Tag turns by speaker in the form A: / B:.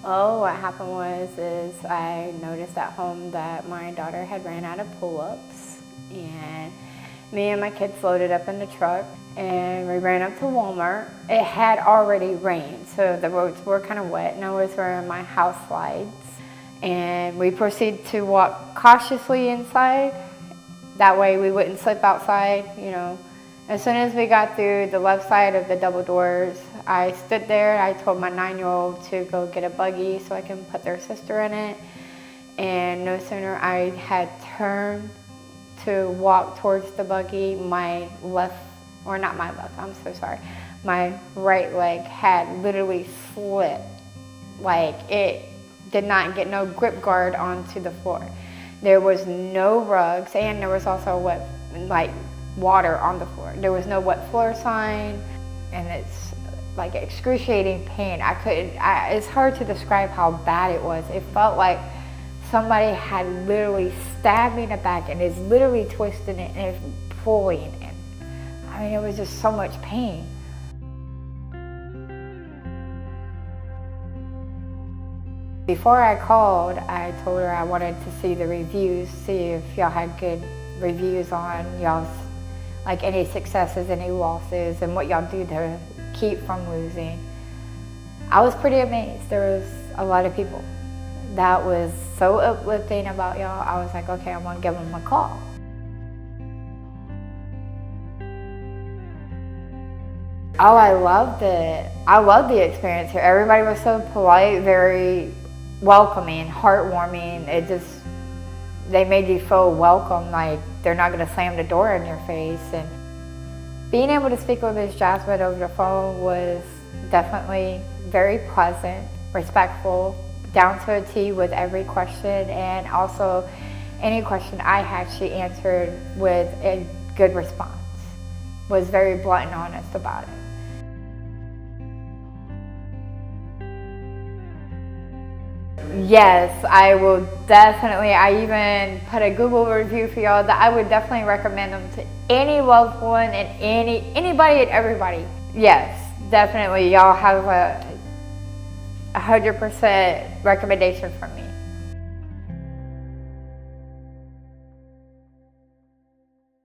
A: Oh, what happened was I noticed at home that my daughter had ran out of pull-ups, and me and my kids loaded up in the truck and we ran up to Walmart. It had already rained, so the roads were kind of wet, and I was wearing my house slides. And we proceeded to walk cautiously inside. That way we wouldn't slip outside, you know. As soon as we got through the left side of the double doors, I stood there. I told my 9-year-old to go get a buggy so I can put their sister in it. And no sooner I had turned to walk towards the buggy, my left, or not my left, I'm so sorry, my right leg had literally slipped. Like, it did not get no grip guard onto the floor. There was no rugs, and there was also wet, like, water on the floor. There was no wet floor sign, and it's like excruciating pain. It's hard to describe how bad it was. It felt like somebody had literally stabbed me in the back and is literally twisting it and pulling it. I mean, it was just so much pain. Before I called, I told her I wanted to see the reviews, see if y'all had good reviews on y'all's, like, any successes, any losses, and what y'all do to keep from losing. I was pretty amazed. There was a lot of people that was so uplifting about y'all. I was like, okay, I'm gonna give them a call. Oh, I loved it. I loved the experience here. Everybody was so polite, very welcoming, heartwarming. They made you feel welcome, like they're not gonna slam the door in your face. And being able to speak with Ms. Jasmine over the phone was definitely very pleasant, respectful, down to a T with every question, and also any question I had, she answered with a good response. Was very blunt and honest about it. Yes, I will definitely. I even put a Google review for y'all that I would definitely recommend them to any loved one and anybody and everybody. Yes, definitely. Y'all have a 100% recommendation from me.